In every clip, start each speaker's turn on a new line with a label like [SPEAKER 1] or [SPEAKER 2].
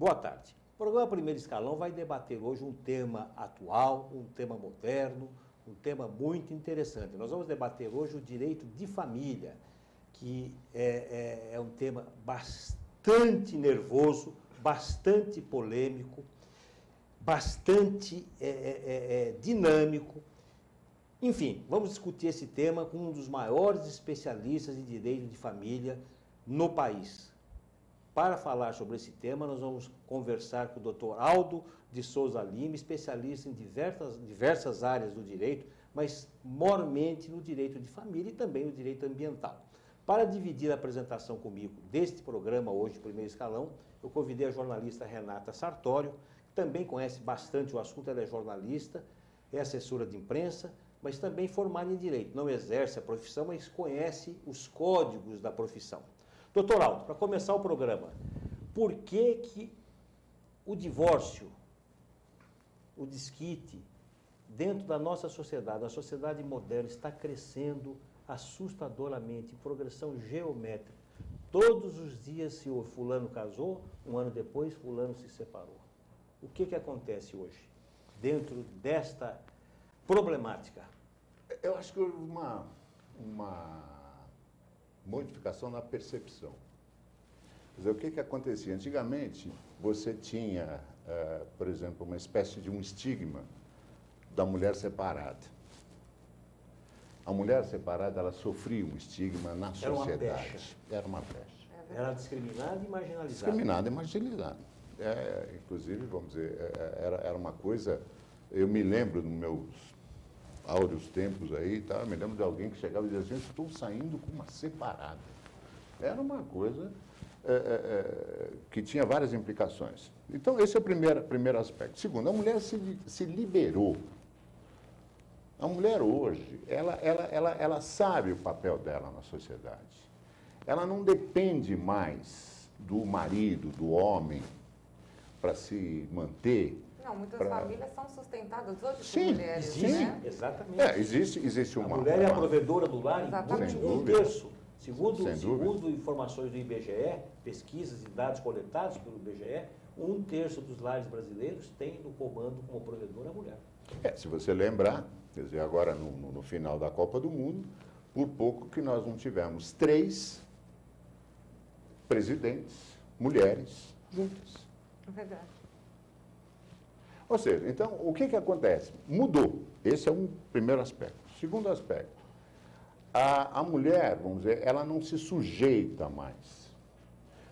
[SPEAKER 1] Boa tarde. O programa Primeiro Escalão vai debater hoje um tema atual, um tema moderno, um tema muito interessante. Nós vamos debater hoje o direito de família, que é um tema bastante nervoso, bastante polêmico, bastante dinâmico. Enfim, vamos discutir esse tema com um dos maiores especialistas em direito de família no país. Para falar sobre esse tema, nós vamos conversar com o Dr. Aldo de Souza Lima, especialista em diversas áreas do direito, mas mormente no direito de família e também no direito ambiental. Para dividir a apresentação comigo deste programa hoje, Primeiro Escalão, eu convidei a jornalista Renata Sartório, que também conhece bastante o assunto, ela é jornalista, é assessora de imprensa, mas também formada em direito. Não exerce a profissão, mas conhece os códigos da profissão. Doutor Aldo, para começar o programa, por que o divórcio, o desquite, dentro da nossa sociedade, a sociedade moderna, está crescendo assustadoramente, em progressão geométrica? Todos os dias, se o fulano casou, um ano depois, fulano se separou. O que acontece hoje, dentro desta problemática?
[SPEAKER 2] Eu acho que houve uma modificação na percepção. Quer dizer, o que acontecia? Antigamente, você tinha, por exemplo, uma espécie de um estigma da mulher separada. A mulher separada, ela sofria um estigma na sociedade. Era uma pecha.
[SPEAKER 1] Era discriminada e marginalizada.
[SPEAKER 2] Discriminada e marginalizada. Inclusive, vamos dizer, era uma coisa... Eu me lembro nos meus áureos tempos aí, tá? Eu me lembro de alguém que chegava e dizia assim, estou saindo com uma separada. Era uma coisa que tinha várias implicações. Então, esse é o primeiro aspecto. Segundo, a mulher se liberou. A mulher hoje, ela sabe o papel dela na sociedade. Ela não depende mais do marido, do homem, para se manter.
[SPEAKER 3] Não, muitas famílias são sustentadas hoje por
[SPEAKER 2] Sim,
[SPEAKER 3] mulheres,
[SPEAKER 2] sim,
[SPEAKER 3] né?
[SPEAKER 1] Exatamente.
[SPEAKER 2] Existe uma...
[SPEAKER 1] A mulher é a provedora do lar
[SPEAKER 3] Exatamente.
[SPEAKER 1] em um terço. Segundo informações do IBGE, pesquisas e dados coletados pelo IBGE, um terço dos lares brasileiros tem no comando como provedora a mulher.
[SPEAKER 2] Se você lembrar, quer dizer, agora no final da Copa do Mundo, por pouco que nós não tivemos 3 presidentes, mulheres, juntas.
[SPEAKER 3] É verdade.
[SPEAKER 2] Ou seja, então, o que acontece? Mudou. Esse é um primeiro aspecto. Segundo aspecto, a mulher, vamos dizer, ela não se sujeita mais.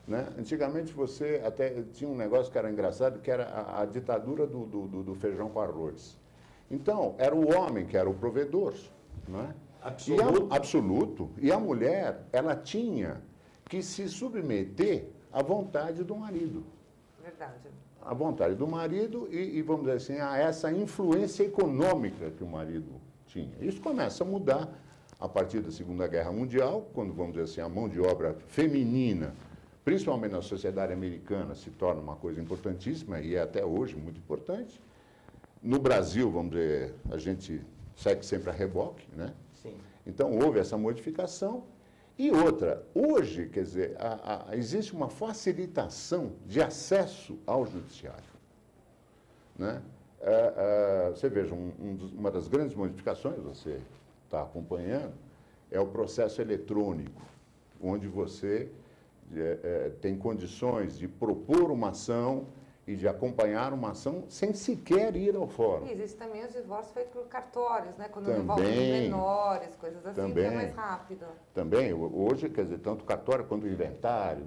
[SPEAKER 2] Né? Antigamente você até tinha um negócio que era engraçado, que era a ditadura do feijão com arroz. Então, era o homem que era o provedor. Né?
[SPEAKER 1] Absoluto.
[SPEAKER 2] Absoluto. E a mulher, ela tinha que se submeter à vontade do marido.
[SPEAKER 3] Verdade.
[SPEAKER 2] À vontade do marido e, vamos dizer assim, a essa influência econômica que o marido tinha. Isso começa a mudar a partir da Segunda Guerra Mundial, quando, vamos dizer assim, a mão de obra feminina, principalmente na sociedade americana, se torna uma coisa importantíssima e é até hoje muito importante. No Brasil, vamos dizer, a gente segue sempre a reboque, né?
[SPEAKER 1] Sim.
[SPEAKER 2] Então, houve essa modificação. E outra, hoje, quer dizer, existe uma facilitação de acesso ao judiciário. Né? Você veja, uma das grandes modificações, você está acompanhando, é o processo eletrônico, onde você tem condições de propor uma ação e de acompanhar uma ação sem sequer ir ao fórum.
[SPEAKER 3] E existe também os divórcios feitos por cartórios, né? Quando
[SPEAKER 2] Também,
[SPEAKER 3] envolvem menores, coisas assim,
[SPEAKER 2] também,
[SPEAKER 3] que é mais rápido.
[SPEAKER 2] Também, hoje, quer dizer, tanto cartório quanto inventário,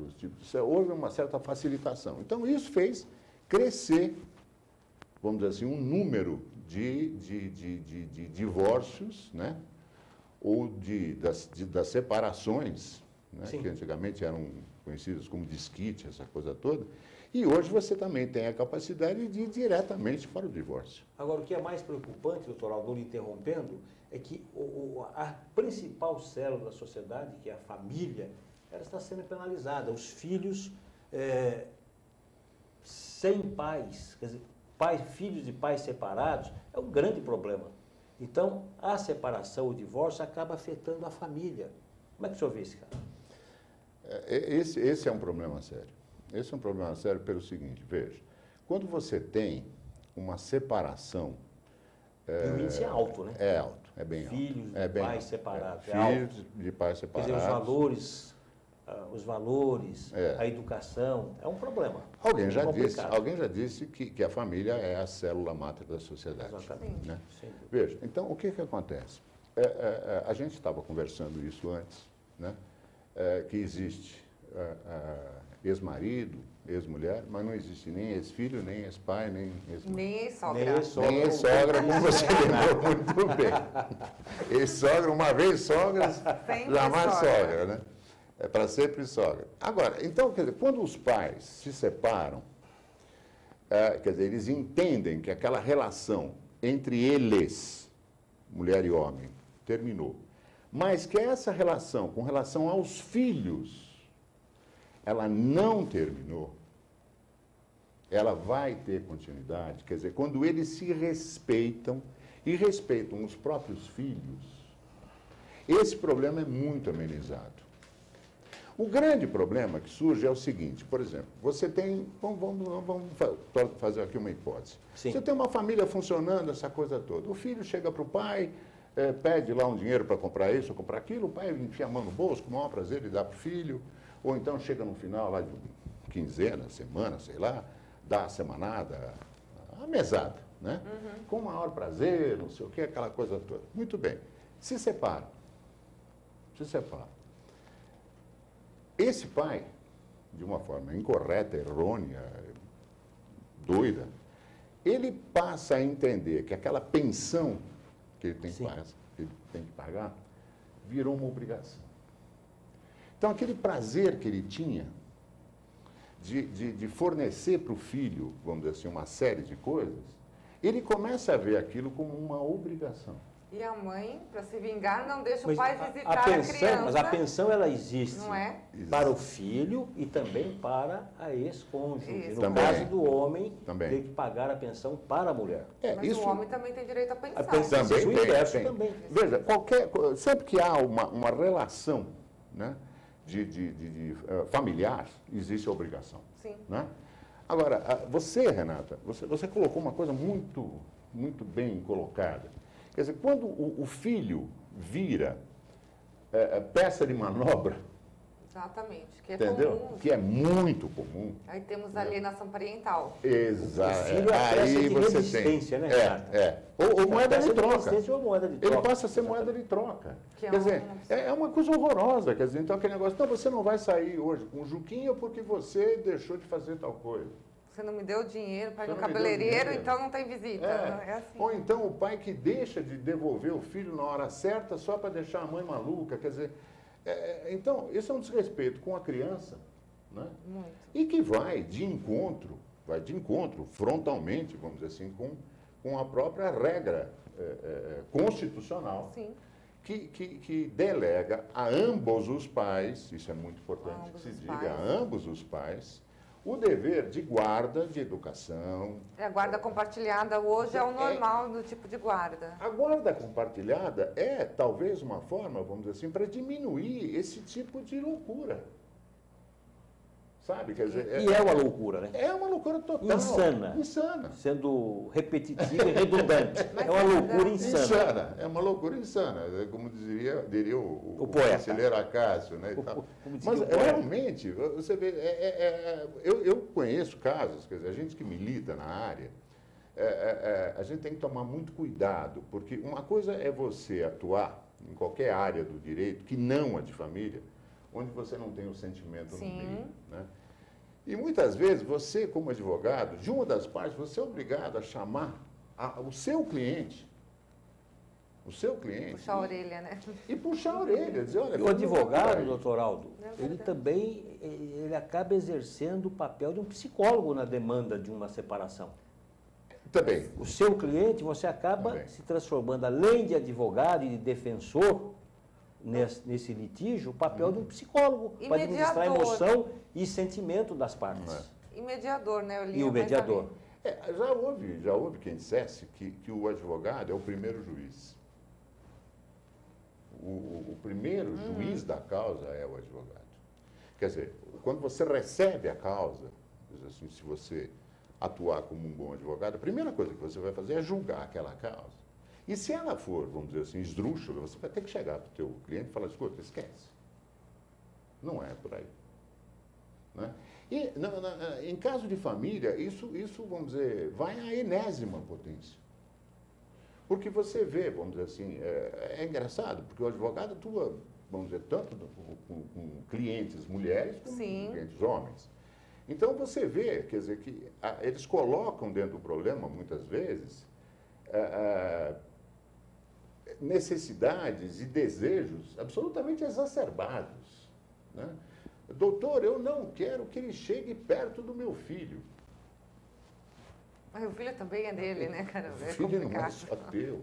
[SPEAKER 2] houve uma certa facilitação. Então, isso fez crescer, vamos dizer assim, um número de divórcios, né? Ou das separações, né? Que antigamente eram conhecidas como desquite, essa coisa toda. E hoje você também tem a capacidade de ir diretamente para o divórcio.
[SPEAKER 1] Agora, o que é mais preocupante, doutor Aldo, não lhe interrompendo, é que a principal célula da sociedade, que é a família, ela está sendo penalizada. Os filhos sem pais, quer dizer, filhos de pais separados, é um grande problema. Então, a separação, o divórcio, acaba afetando a família. Como é que o senhor vê esse caso?
[SPEAKER 2] Esse é um problema sério. Esse é um problema sério pelo seguinte, veja, quando você tem uma separação...
[SPEAKER 1] E o índice é alto, né?
[SPEAKER 2] É alto, é bem alto.
[SPEAKER 1] Filhos
[SPEAKER 2] é
[SPEAKER 1] de
[SPEAKER 2] bem
[SPEAKER 1] pais
[SPEAKER 2] alto.
[SPEAKER 1] separados, é
[SPEAKER 2] Filhos
[SPEAKER 1] alto.
[SPEAKER 2] de pais
[SPEAKER 1] Quer
[SPEAKER 2] separados.
[SPEAKER 1] dizer, os valores, a educação, é um problema.
[SPEAKER 2] Alguém já
[SPEAKER 1] complicado.
[SPEAKER 2] disse que a família é a célula máter da sociedade.
[SPEAKER 1] Exatamente.
[SPEAKER 2] Né?
[SPEAKER 1] Sem dúvida.
[SPEAKER 2] Veja, então, o que acontece? A gente estava conversando isso antes, né? Que existe ex-marido, ex-mulher, mas não existe nem ex-filho, nem ex-pai, nem ex-mãe.
[SPEAKER 3] Nem ex-sogra.
[SPEAKER 2] Nem ex-sogra, como você lembrou muito bem. Ex-sogra, uma vez sogra,
[SPEAKER 3] Sempre
[SPEAKER 2] jamais
[SPEAKER 3] sogra.
[SPEAKER 2] sogra, né? É para sempre sogra. Agora, então, quer dizer, quando os pais se separam, quer dizer, eles entendem que aquela relação entre eles, mulher e homem, terminou. Mas que essa relação, com relação aos filhos, ela não terminou. Ela vai ter continuidade. Quer dizer, quando eles se respeitam e respeitam os próprios filhos, esse problema é muito amenizado. O grande problema que surge é o seguinte, por exemplo, você tem, vamos fazer aqui uma hipótese.
[SPEAKER 1] Sim.
[SPEAKER 2] Você tem uma família funcionando, essa coisa toda. O filho chega para o pai, pede lá um dinheiro para comprar isso ou comprar aquilo, o pai enfia a mão no bolso, com o maior prazer, ele dá para o filho, ou então chega no final lá de quinzena, semana, sei lá, dá a semanada, a mesada, né? Com o maior prazer, não sei o que, aquela coisa toda. Muito bem. Se separam. Se separam. Esse pai, de uma forma incorreta, errônea, doida, ele passa a entender que aquela pensão que ele tem que pagar virou uma obrigação. Então, aquele prazer que ele tinha de fornecer para o filho, vamos dizer assim, uma série de coisas, ele começa a ver aquilo como uma obrigação.
[SPEAKER 3] E a mãe, para se vingar, não deixa o
[SPEAKER 1] Mas
[SPEAKER 3] pai visitar a criança.
[SPEAKER 1] Mas a pensão, ela existe
[SPEAKER 3] Não é?
[SPEAKER 1] para o filho e também para a ex-cônjuge.
[SPEAKER 3] Isso.
[SPEAKER 1] No
[SPEAKER 2] Também.
[SPEAKER 1] caso do homem,
[SPEAKER 2] Também.
[SPEAKER 1] tem que pagar a pensão para a mulher.
[SPEAKER 3] Mas o homem também tem direito à pensão.
[SPEAKER 1] A pensão,
[SPEAKER 2] Também
[SPEAKER 1] o
[SPEAKER 2] tem,
[SPEAKER 1] inverso
[SPEAKER 2] tem.
[SPEAKER 1] também.
[SPEAKER 2] Veja, sempre que há uma relação, né, familiar, existe a obrigação.
[SPEAKER 3] Sim.
[SPEAKER 2] Né? Agora, você, Renata, você colocou uma coisa muito, muito bem colocada. Quer dizer, quando o filho vira peça de manobra,
[SPEAKER 3] Exatamente, que é
[SPEAKER 2] entendeu?
[SPEAKER 3] comum.
[SPEAKER 2] Que é muito comum.
[SPEAKER 3] Aí temos a alienação parental.
[SPEAKER 2] Exato.
[SPEAKER 1] O filho é a peça
[SPEAKER 2] Aí
[SPEAKER 1] de
[SPEAKER 2] você
[SPEAKER 1] resistência,
[SPEAKER 2] tem.
[SPEAKER 1] né, Renata?
[SPEAKER 2] Ou moeda
[SPEAKER 1] Peça
[SPEAKER 2] de troca.
[SPEAKER 1] resistência ou moeda de troca.
[SPEAKER 2] Ele passa a ser moeda de troca.
[SPEAKER 3] Que é
[SPEAKER 2] Quer dizer,
[SPEAKER 3] uma-
[SPEAKER 2] é uma coisa horrorosa. Quer dizer, então aquele negócio, não, você não vai sair hoje com o Juquinha porque você deixou de fazer tal coisa.
[SPEAKER 3] Você não me deu dinheiro para ir
[SPEAKER 2] Você
[SPEAKER 3] no
[SPEAKER 2] não me deu
[SPEAKER 3] cabeleireiro,
[SPEAKER 2] dinheiro.
[SPEAKER 3] então não tem visita. É assim.
[SPEAKER 2] Ou então o pai que deixa de devolver o filho na hora certa só para deixar a mãe maluca. Quer dizer, então, isso é um desrespeito com a criança, né?
[SPEAKER 3] Muito.
[SPEAKER 2] E que vai de encontro frontalmente, vamos dizer assim, com a própria regra constitucional
[SPEAKER 3] Sim.
[SPEAKER 2] que delega a ambos os pais, isso é muito importante que
[SPEAKER 3] Ambos
[SPEAKER 2] se
[SPEAKER 3] os
[SPEAKER 2] diga,
[SPEAKER 3] pais.
[SPEAKER 2] a ambos os pais, o dever de guarda, de educação.
[SPEAKER 3] A guarda compartilhada hoje é o normal do tipo de guarda.
[SPEAKER 2] A guarda compartilhada é talvez uma forma, vamos dizer assim, para diminuir esse tipo de loucura. Sabe? Quer dizer,
[SPEAKER 1] E é uma loucura, né?
[SPEAKER 2] é uma loucura total.
[SPEAKER 1] Insana.
[SPEAKER 2] Insana.
[SPEAKER 1] Sendo repetitivo e redundante.
[SPEAKER 3] Mas
[SPEAKER 1] É uma
[SPEAKER 3] é
[SPEAKER 1] loucura
[SPEAKER 3] verdade.
[SPEAKER 1] insana.
[SPEAKER 2] Insana. É uma loucura insana. Como diria o
[SPEAKER 1] poeta.
[SPEAKER 2] conselheiro Acácio. Né, e tal.
[SPEAKER 1] Como dizia
[SPEAKER 2] Mas
[SPEAKER 1] o poeta.
[SPEAKER 2] realmente, você vê, eu conheço casos, quer dizer, a gente que milita na área, a gente tem que tomar muito cuidado, porque uma coisa é você atuar em qualquer área do direito, que não a de família, onde você não tem o sentimento no
[SPEAKER 3] Sim.
[SPEAKER 2] meio. Né? E muitas vezes você, como advogado, de uma das partes, você é obrigado a chamar o seu cliente. O seu cliente.
[SPEAKER 3] Puxar a orelha, né?
[SPEAKER 2] E puxar a orelha, dizer, olha...
[SPEAKER 1] E o advogado, doutor Aldo,
[SPEAKER 3] É
[SPEAKER 1] ele
[SPEAKER 3] verdade.
[SPEAKER 1] também ele acaba exercendo o papel de um psicólogo na demanda de uma separação.
[SPEAKER 2] Também.
[SPEAKER 1] O seu cliente, você acaba
[SPEAKER 2] Também.
[SPEAKER 1] se transformando, além de advogado e de defensor nesse litígio, o papel de um psicólogo
[SPEAKER 3] E
[SPEAKER 1] para administrar a
[SPEAKER 3] mediador.
[SPEAKER 1] emoção e sentimento das partes.
[SPEAKER 3] E mediador, né? Eu li
[SPEAKER 1] E o
[SPEAKER 3] mais
[SPEAKER 1] mediador.
[SPEAKER 3] ali.
[SPEAKER 2] Já houve quem dissesse que o advogado é o primeiro juiz. O primeiro juiz da causa é o advogado. Quer dizer, quando você recebe a causa, assim, se você atuar como um bom advogado, a primeira coisa que você vai fazer é julgar aquela causa. E se ela for, vamos dizer assim, esdrúxula, você vai ter que chegar para o teu cliente e falar, escuta, esquece. Não é por aí. Né? E em caso de família, isso, vamos dizer, vai à enésima potência. Porque você vê, vamos dizer assim, é engraçado, porque o advogado atua, vamos dizer, tanto com clientes mulheres como com clientes homens. Então você vê, quer dizer, que eles colocam dentro do problema, muitas vezes, necessidades e desejos absolutamente exacerbados. Né? Doutor, eu não quero que ele chegue perto do meu filho.
[SPEAKER 3] Mas o filho também é dele, né, cara?
[SPEAKER 2] O filho não é só teu.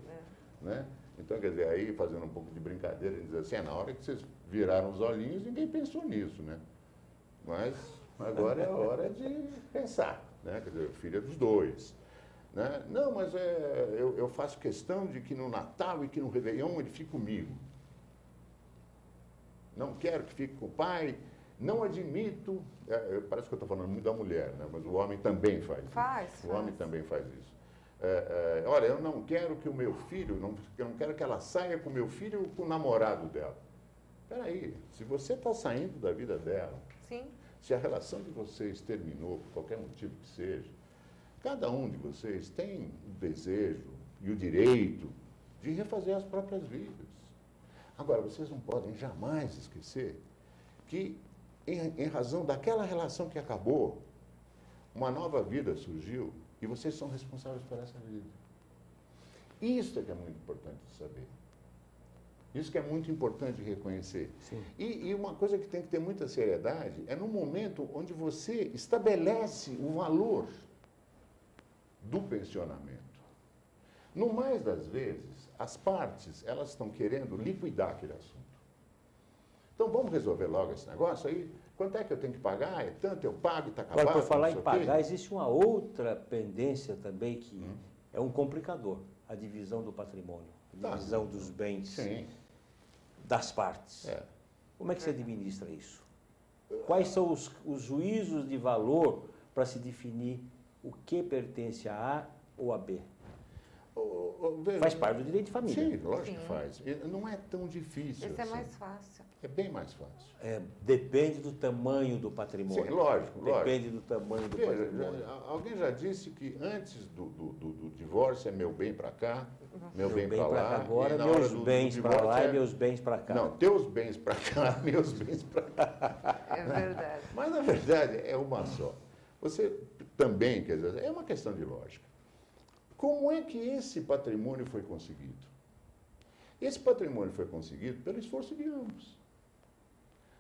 [SPEAKER 2] Né? Então, quer dizer, aí fazendo um pouco de brincadeira, ele diz assim, na hora que vocês viraram os olhinhos, ninguém pensou nisso, né? Mas agora é a hora de pensar, né? Quer dizer, o filho é dos dois. Né? Não, mas eu faço questão de que no Natal e que no Réveillon ele fique comigo. Não quero que fique com o pai, não admito... parece que eu estou falando muito da mulher, né? Mas o homem também faz isso. O homem também faz isso. Olha, eu não quero que o meu filho, eu não quero que ela saia com o meu filho com o namorado dela. Espera aí, se você está saindo da vida dela,
[SPEAKER 3] Sim.
[SPEAKER 2] se a relação de vocês terminou, por qualquer motivo que seja, cada um de vocês tem o desejo e o direito de refazer as próprias vidas. Agora, vocês não podem jamais esquecer que, em razão daquela relação que acabou, uma nova vida surgiu e vocês são responsáveis por essa vida. Isso é que é muito importante de saber. Isso que é muito importante de reconhecer. E uma coisa que tem que ter muita seriedade é no momento onde você estabelece o valor do pensionamento. No mais das vezes, as partes, elas estão querendo liquidar aquele assunto. Então, vamos resolver logo esse negócio aí? Quanto é que eu tenho que pagar? É tanto, eu pago e está acabado.
[SPEAKER 1] Agora, por falar em pagar, existe uma outra pendência também que é um complicador, a divisão do patrimônio, a divisão dos bens das partes. Como é que você administra isso? Quais são os juízos de valor para se definir o que pertence a A ou a B? Faz parte do direito de família.
[SPEAKER 2] Sim, lógico que faz. Não é tão difícil.
[SPEAKER 3] Esse
[SPEAKER 2] assim.
[SPEAKER 3] é mais fácil.
[SPEAKER 2] É bem mais fácil.
[SPEAKER 1] Depende do tamanho do patrimônio.
[SPEAKER 2] Sim, lógico.
[SPEAKER 1] Depende do tamanho do patrimônio.
[SPEAKER 2] Alguém já disse que antes do divórcio é meu bem para cá, meu bem para
[SPEAKER 1] cá
[SPEAKER 2] lá.
[SPEAKER 1] agora, meus bens para lá e meus bens para cá.
[SPEAKER 2] Não, teus bens para cá, meus bens para cá.
[SPEAKER 3] É verdade.
[SPEAKER 2] Mas, na verdade, é uma só. Você também, quer dizer, é uma questão de lógica. Como é que esse patrimônio foi conseguido? Esse patrimônio foi conseguido pelo esforço de ambos.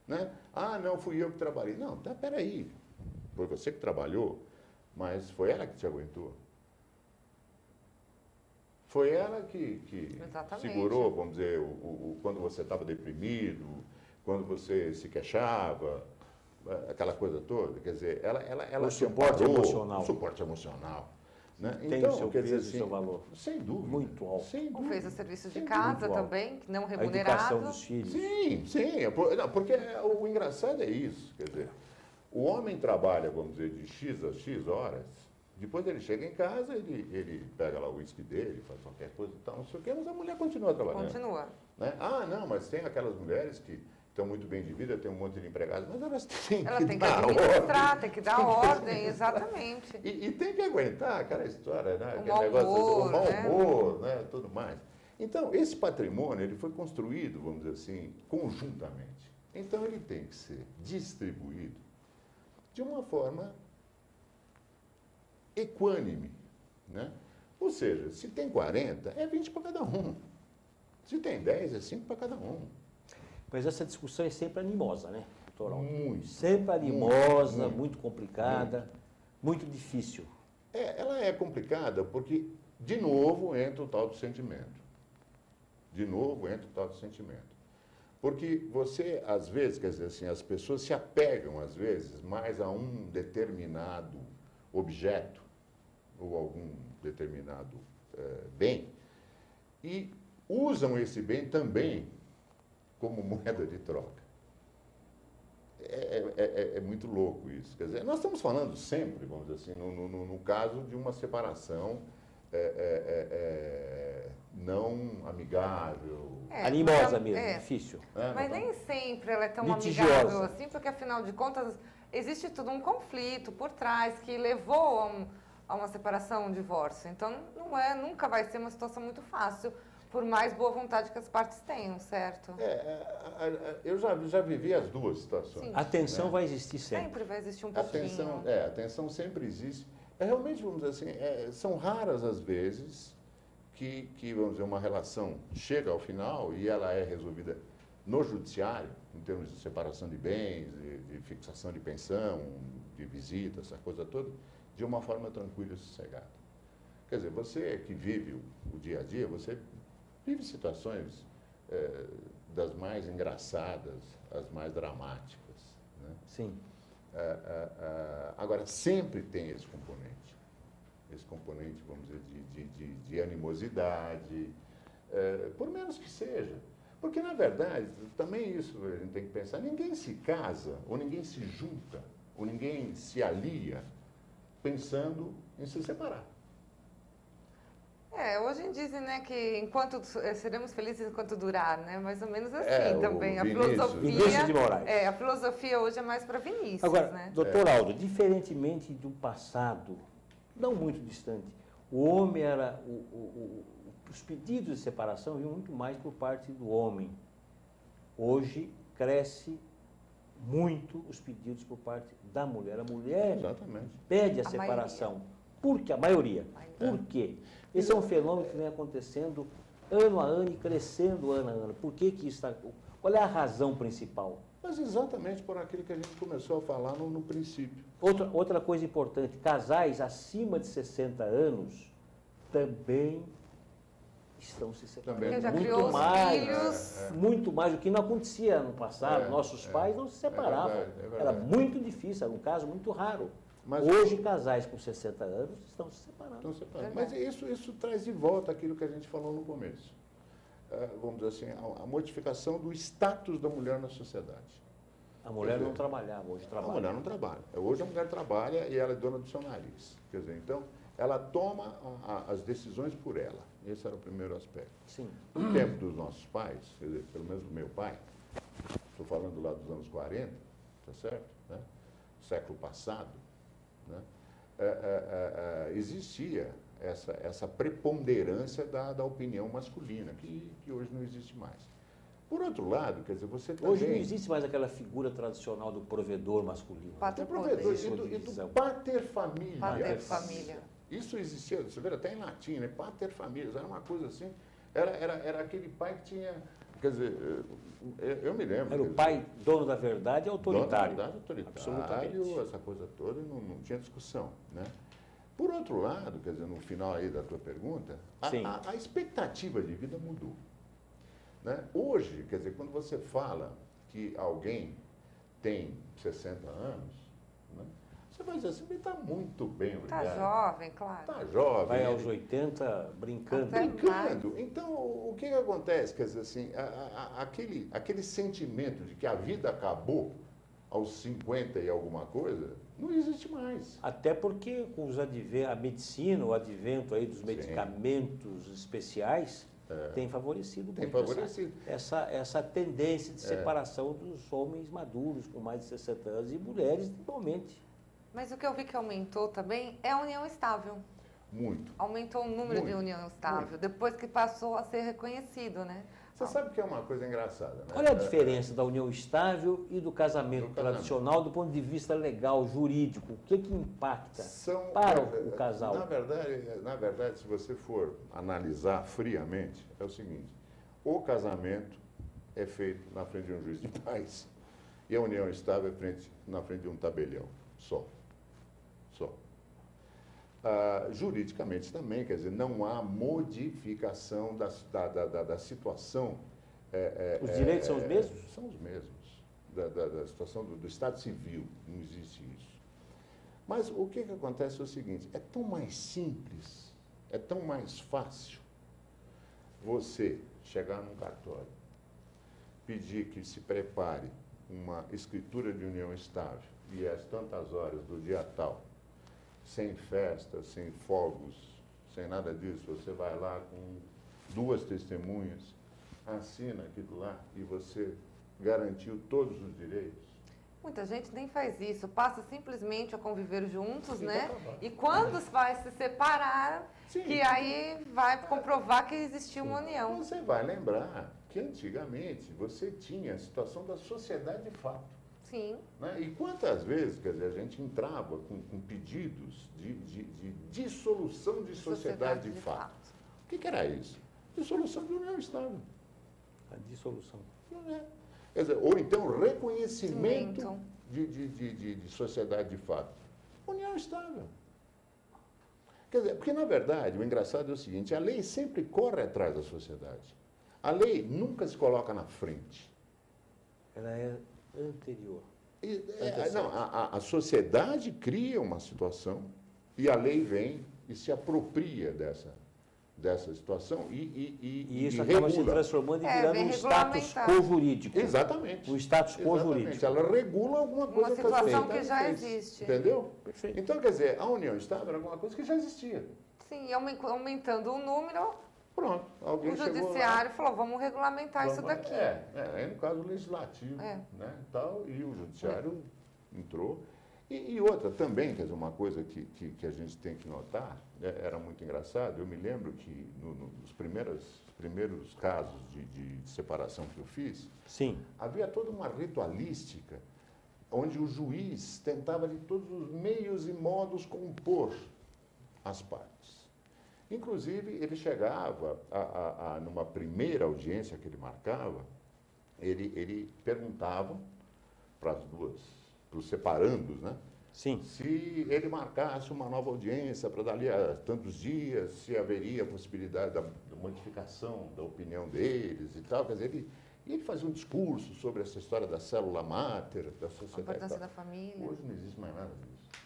[SPEAKER 2] Né? Ah, não, fui eu que trabalhei. Não, peraí. Foi você que trabalhou, mas foi ela que te aguentou. Foi ela que segurou, vamos dizer, quando você estava deprimido, quando você se queixava, aquela coisa toda. Quer dizer, ela
[SPEAKER 1] o suporte emocional.
[SPEAKER 2] O suporte emocional. Né?
[SPEAKER 1] Tem
[SPEAKER 2] então,
[SPEAKER 1] o seu
[SPEAKER 2] quer dizer,
[SPEAKER 1] peso e o seu valor.
[SPEAKER 2] Sem dúvida.
[SPEAKER 1] Muito alto.
[SPEAKER 2] Sem
[SPEAKER 3] Ou
[SPEAKER 2] dúvida.
[SPEAKER 3] fez o serviço de
[SPEAKER 2] Sem
[SPEAKER 3] casa
[SPEAKER 1] dúvida.
[SPEAKER 3] também, que não
[SPEAKER 1] A
[SPEAKER 3] remunerado.
[SPEAKER 1] educação dos filhos.
[SPEAKER 2] Sim. Porque o engraçado é isso. Quer dizer, o homem trabalha, vamos dizer, de X a X horas, depois ele chega em casa, ele pega lá o uísque dele, faz qualquer coisa e tal, não sei o quê, mas a mulher continua trabalhando.
[SPEAKER 3] Continua.
[SPEAKER 2] Né? Ah, não, mas tem aquelas mulheres que estão muito bem de vida, tem um monte de empregados, mas elas têm
[SPEAKER 3] Ela
[SPEAKER 2] que
[SPEAKER 3] tem que
[SPEAKER 2] dar
[SPEAKER 3] administrar,
[SPEAKER 2] ordem.
[SPEAKER 3] tem que dar ordem, exatamente.
[SPEAKER 2] E tem que aguentar aquela história, né?
[SPEAKER 3] O
[SPEAKER 2] Aquele
[SPEAKER 3] mau
[SPEAKER 2] negócio,
[SPEAKER 3] humor,
[SPEAKER 2] o mau
[SPEAKER 3] né?
[SPEAKER 2] humor, né? Tudo mais. Então, esse patrimônio, ele foi construído, vamos dizer assim, conjuntamente. Então, ele tem que ser distribuído de uma forma equânime, né? Ou seja, se tem 40, é 20 para cada um. Se tem 10, é 5 para cada um.
[SPEAKER 1] Mas essa discussão é sempre animosa, né, doutor Aldo?
[SPEAKER 2] Muito.
[SPEAKER 1] Sempre animosa,
[SPEAKER 2] muito,
[SPEAKER 1] muito complicada, muito difícil.
[SPEAKER 2] Ela é complicada porque, de novo, entra o tal do sentimento. De novo, entra o tal do sentimento. Porque você, às vezes, quer dizer assim, as pessoas se apegam, às vezes, mais a um determinado objeto ou algum determinado bem e usam esse bem também como moeda de troca. é muito louco isso. Quer dizer, nós estamos falando sempre, vamos dizer assim, no caso de uma separação não amigável.
[SPEAKER 1] Animosa mesmo, difícil.
[SPEAKER 3] Mas nem sempre ela é tão
[SPEAKER 1] litigiosa.
[SPEAKER 3] amigável assim, porque afinal de contas existe todo um conflito por trás que levou a uma separação, um divórcio. Então nunca vai ser uma situação muito fácil, por mais boa vontade que as partes tenham, certo?
[SPEAKER 2] Eu já vivi as duas situações.
[SPEAKER 3] Sim.
[SPEAKER 1] A tensão vai existir sempre.
[SPEAKER 3] Sempre vai existir um pouquinho.
[SPEAKER 2] A tensão sempre existe. Realmente, vamos dizer assim, são raras as vezes que, vamos dizer, uma relação chega ao final e ela é resolvida no judiciário, em termos de separação de bens, de fixação de pensão, de visita, essa coisa toda, de uma forma tranquila e sossegada. Quer dizer, você que vive o dia a dia, você vive situações das mais engraçadas, as mais dramáticas, né?
[SPEAKER 1] Sim.
[SPEAKER 2] Agora, sempre tem esse componente, vamos dizer, de animosidade, por menos que seja. Porque, na verdade, também isso a gente tem que pensar, ninguém se casa, ou ninguém se junta, ou ninguém se alia pensando em se separar.
[SPEAKER 3] Hoje dizem, né, que seremos felizes enquanto durar, né? Mais ou menos assim também. A
[SPEAKER 1] Vinícius de Moraes.
[SPEAKER 3] A filosofia hoje é mais para Vinícius,
[SPEAKER 1] Agora,
[SPEAKER 3] né?
[SPEAKER 1] doutor Aldo, diferentemente de um passado não muito distante, o homem era os pedidos de separação vinham muito mais por parte do homem. Hoje cresce muito os pedidos por parte da mulher. A mulher
[SPEAKER 2] Exatamente.
[SPEAKER 1] pede a separação. Por quê? A maioria. Por quê? Esse é um fenômeno que vem acontecendo ano a ano e crescendo ano a ano. Por que isso está... Qual é a razão principal?
[SPEAKER 2] Mas exatamente por aquilo que a gente começou a falar no princípio.
[SPEAKER 1] Outra coisa importante, casais acima de 60 anos também estão se separando.
[SPEAKER 3] Porque já
[SPEAKER 1] muito
[SPEAKER 3] criou
[SPEAKER 1] mais,
[SPEAKER 3] os filhos.
[SPEAKER 1] Muito mais, o que não acontecia no passado. Nossos pais não se separavam.
[SPEAKER 2] verdade.
[SPEAKER 1] Era muito difícil, era um caso muito raro.
[SPEAKER 2] Mas
[SPEAKER 1] hoje, casais com 60 anos estão se separando.
[SPEAKER 2] Estão separados. Mas isso traz de volta aquilo que a gente falou no começo. Vamos dizer assim, a modificação do status da mulher na sociedade.
[SPEAKER 1] A mulher não trabalhava, hoje trabalha.
[SPEAKER 2] A mulher não trabalha. Hoje a mulher trabalha e ela é dona do seu nariz. Quer dizer, então, ela toma as decisões por ela. Esse era o primeiro aspecto.
[SPEAKER 1] Sim.
[SPEAKER 2] No tempo dos nossos pais, quer dizer, pelo menos do meu pai, estou falando lá dos anos 40, tá certo? Né? Século passado, né? Existia essa preponderância da opinião masculina, que hoje não existe mais. Por outro lado, quer dizer, você também...
[SPEAKER 1] Hoje não existe mais aquela figura tradicional do provedor masculino.
[SPEAKER 2] Do provedor e do pater familias.
[SPEAKER 3] Pater família.
[SPEAKER 2] Isso existia, você vê, até em latim, né? Pater familias, era uma coisa assim, era aquele pai que tinha... Quer dizer, eu me lembro...
[SPEAKER 1] Era o pai dono da verdade e autoritário.
[SPEAKER 2] Dono da verdade, autoritário,
[SPEAKER 1] Absolutamente.
[SPEAKER 2] essa coisa toda, não tinha discussão, né? Por outro lado, quer dizer, no final aí da tua pergunta, a expectativa de vida mudou. Né? Hoje, quer dizer, quando você fala que alguém tem 60 anos, né? Você vai dizer assim, ele está muito bem, obrigado.
[SPEAKER 3] Está jovem, claro.
[SPEAKER 2] Está jovem.
[SPEAKER 1] Vai aos 80 brincando.
[SPEAKER 2] Brincando. Então, o que acontece? Quer dizer assim, aquele sentimento de que a vida acabou aos 50 e alguma coisa, não existe mais.
[SPEAKER 1] Até porque com a medicina, o advento aí dos medicamentos especiais, tem favorecido muito essa tendência de separação dos homens maduros com mais de 60 anos e mulheres igualmente.
[SPEAKER 3] Mas o que eu vi que aumentou também é a união estável.
[SPEAKER 2] Muito.
[SPEAKER 3] Aumentou o número de união estável, depois que passou a ser reconhecido, né?
[SPEAKER 2] Você sabe que é uma coisa engraçada, né?
[SPEAKER 1] Qual é a diferença da união estável e do casamento tradicional do ponto de vista legal, jurídico? O que impacta para o casal?
[SPEAKER 2] Na verdade, se você for analisar friamente, é o seguinte: o casamento é feito na frente de um juiz de paz e a união estável é na frente de um tabelião. Só. Juridicamente também, quer dizer, não há modificação da situação.
[SPEAKER 1] Os direitos são os mesmos?
[SPEAKER 2] São os mesmos. Da situação do Estado Civil, não existe isso. Mas o que acontece é o seguinte, é tão mais simples, é tão mais fácil você chegar num cartório, pedir que se prepare uma escritura de união estável e às tantas horas do dia tal, sem festa, sem fogos, sem nada disso, você vai lá com 2 testemunhas, assina aquilo lá e você garantiu todos os direitos.
[SPEAKER 3] Muita gente nem faz isso, passa simplesmente a conviver juntos,
[SPEAKER 2] Sim,
[SPEAKER 3] né?
[SPEAKER 2] tá bom.
[SPEAKER 3] E quando vai se separar,
[SPEAKER 2] Sim.
[SPEAKER 3] que aí vai comprovar que existiu uma união.
[SPEAKER 2] Você vai lembrar que antigamente você tinha a situação da sociedade de fato.
[SPEAKER 3] Sim.
[SPEAKER 2] Né? E quantas vezes, quer dizer, a gente entrava com pedidos de dissolução de sociedade de fato. O que era isso? Dissolução de união estável.
[SPEAKER 1] A dissolução.
[SPEAKER 2] Não é. Quer dizer, ou então reconhecimento
[SPEAKER 3] Cimento.
[SPEAKER 2] de sociedade de fato. União estável. Quer dizer, porque na verdade, o engraçado é o seguinte, a lei sempre corre atrás da sociedade. A lei nunca se coloca na frente.
[SPEAKER 1] Ela é anterior.
[SPEAKER 2] Não, a sociedade cria uma situação e a lei vem e se apropria dessa situação
[SPEAKER 1] E isso
[SPEAKER 2] e
[SPEAKER 1] acaba se
[SPEAKER 2] regula.
[SPEAKER 1] transformando e virando
[SPEAKER 3] vem
[SPEAKER 1] um status
[SPEAKER 3] regulamentar.
[SPEAKER 1] quo jurídico.
[SPEAKER 2] Exatamente.
[SPEAKER 1] O status quo
[SPEAKER 2] Exatamente.
[SPEAKER 1] jurídico.
[SPEAKER 2] Ela regula alguma coisa
[SPEAKER 3] Uma
[SPEAKER 2] que a
[SPEAKER 3] situação
[SPEAKER 2] sociedade
[SPEAKER 3] que já
[SPEAKER 2] fez.
[SPEAKER 3] existe.
[SPEAKER 2] Entendeu?
[SPEAKER 1] Perfeito.
[SPEAKER 2] Então, quer dizer, a união estável era alguma coisa que já existia.
[SPEAKER 3] Sim, e aumentando o número,
[SPEAKER 2] Pronto. Alguém
[SPEAKER 3] o
[SPEAKER 2] chegou
[SPEAKER 3] judiciário falou, vamos regulamentar isso
[SPEAKER 2] Vamos-
[SPEAKER 3] daqui.
[SPEAKER 2] aí no caso legislativo,
[SPEAKER 3] É.
[SPEAKER 2] né, tal, e o judiciário entrou. E outra também, quer dizer, uma coisa que a gente tem que notar, era muito engraçado, eu me lembro que nos primeiros casos de separação que eu fiz,
[SPEAKER 1] Sim.
[SPEAKER 2] havia toda uma ritualística onde o juiz tentava de todos os meios e modos compor as partes. Inclusive, ele chegava, numa primeira audiência que ele marcava, ele perguntava para os separandos, né?
[SPEAKER 1] Sim.
[SPEAKER 2] Se ele marcasse uma nova audiência para dali a tantos dias, se haveria possibilidade da modificação da opinião deles e tal. Quer dizer, ele fazia um discurso sobre essa história da célula máter, da
[SPEAKER 3] A
[SPEAKER 2] sociedade.
[SPEAKER 3] importância
[SPEAKER 2] e tal.
[SPEAKER 3] da família.
[SPEAKER 2] Hoje não existe mais nada disso.